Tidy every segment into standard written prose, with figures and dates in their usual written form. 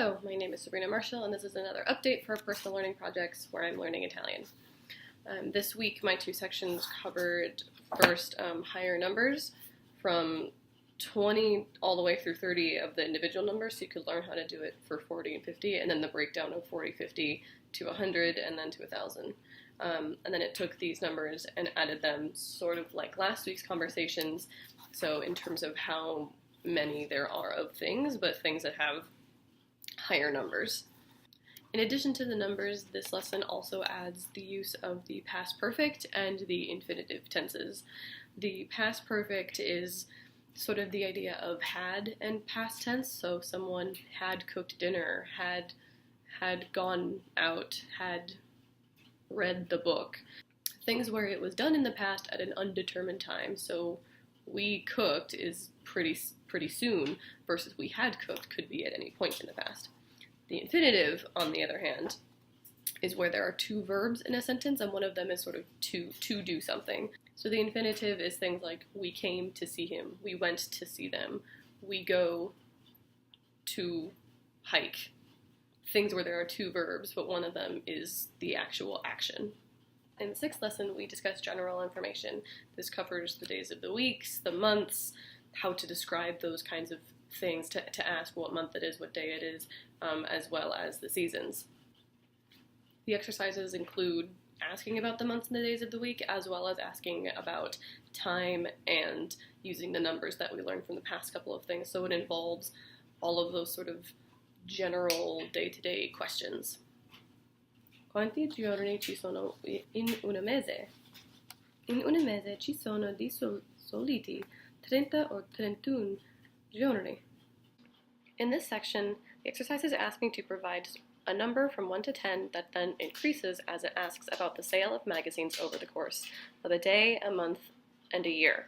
Hello, my name is Sabrina Marshall, and this is another update for personal learning projects where I'm learning Italian. This week, my two sections covered first higher numbers from 20 all the way through 30 of the individual numbers, so you could learn how to do it for 40 and 50, and then the breakdown of 40, 50 to 100, and then to 1,000. And then it took these numbers and added them sort of like last week's conversations, so in terms of how many there are of things, but things that have higher numbers. In addition to the numbers, this lesson also adds the use of the past perfect and the infinitive tenses. The past perfect is sort of the idea of had and past tense, so someone had cooked dinner, had gone out, had read the book. Things where it was done in the past at an undetermined time, so we cooked is pretty soon versus we had cooked could be at any point in the past. The infinitive, on the other hand, is where there are two verbs in a sentence and one of them is sort of to do something. So the infinitive is things like we came to see him, we went to see them, we go to hike. Things where there are two verbs, but one of them is the actual action. In the sixth lesson, we discussed general information. This covers the days of the weeks, the months, how to describe those kinds of things, to ask what month it is, what day it is, as well as the seasons. The exercises include asking about the months and the days of the week, as well as asking about time and using the numbers that we learned from the past couple of things. So it involves all of those sort of general day-to-day questions. Quanti giorni ci sono in un mese? In un mese ci sono di soliti 30 o 31 giorni. In this section, the exercise is asking to provide a number from 1 to 10 that then increases as it asks about the sale of magazines over the course of a day, a month, and a year.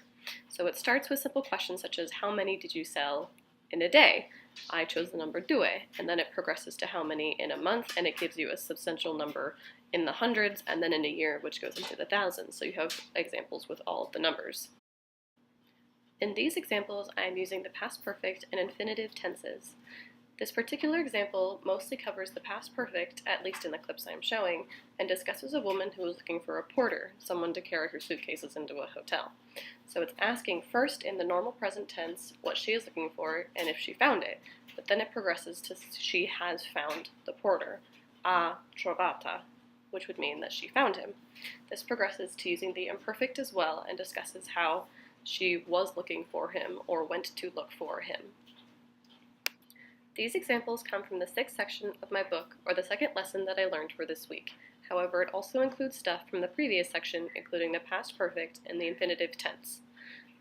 So it starts with simple questions such as how many did you sell in a day? I chose the number due, and then it progresses to how many in a month, and it gives you a substantial number in the hundreds, and then in a year, which goes into the thousands. So you have examples with all of the numbers. In these examples, I am using the past perfect and infinitive tenses. This particular example mostly covers the past perfect, at least in the clips I am showing, and discusses a woman who is looking for a porter, someone to carry her suitcases into a hotel. So it's asking first in the normal present tense what she is looking for and if she found it, but then it progresses to she has found the porter, ha trovata, which would mean that she found him. This progresses to using the imperfect as well and discusses how she was looking for him or went to look for him. These examples come from the sixth section of my book, or the second lesson that I learned for this week. However, it also includes stuff from the previous section, including the past perfect and the infinitive tense.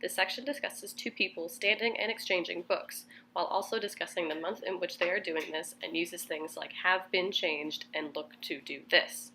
This section discusses two people standing and exchanging books, while also discussing the month in which they are doing this, and uses things like have been changed and look to do this.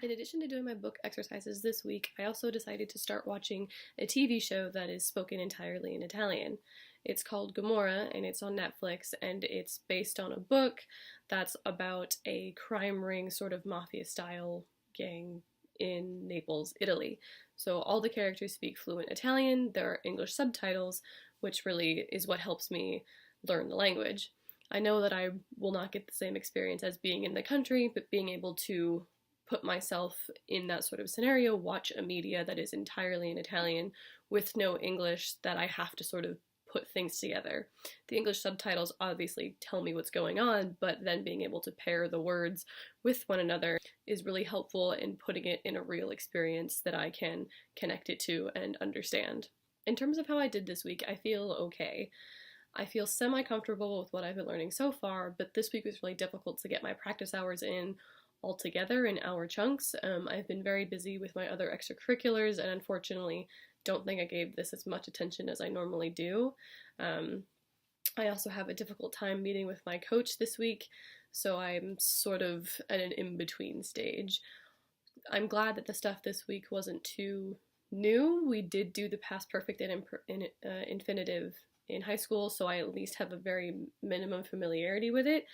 In addition to doing my book exercises this week, I also decided to start watching a TV show that is spoken entirely in Italian. It's called Gomorrah, and it's on Netflix, and it's based on a book that's about a crime ring sort of mafia-style gang in Naples, Italy. So all the characters speak fluent Italian, there are English subtitles, which really is what helps me learn the language. I know that I will not get the same experience as being in the country, but being able to put myself in that sort of scenario, watch a media that is entirely in Italian with no English, that I have to sort of put things together. The English subtitles obviously tell me what's going on, but then being able to pair the words with one another is really helpful in putting it in a real experience that I can connect it to and understand. In terms of how I did this week, I feel okay. I feel semi-comfortable with what I've been learning so far, but this week was really difficult to get my practice hours in all together in hour chunks. I've been very busy with my other extracurriculars, and unfortunately don't think I gave this as much attention as I normally do. I also have a difficult time meeting with my coach this week, so I'm sort of at an in-between stage. I'm glad that the stuff this week wasn't too new. We did do the past perfect and infinitive in high school, so I at least have a very minimum familiarity with it,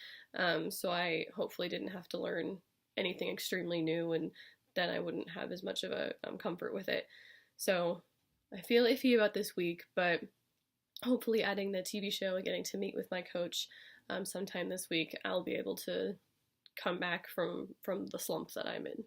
so I hopefully didn't have to learn anything extremely new, and then I wouldn't have as much of a comfort with it. So I feel iffy about this week, but hopefully adding the TV show and getting to meet with my coach sometime this week, I'll be able to come back from the slump that I'm in.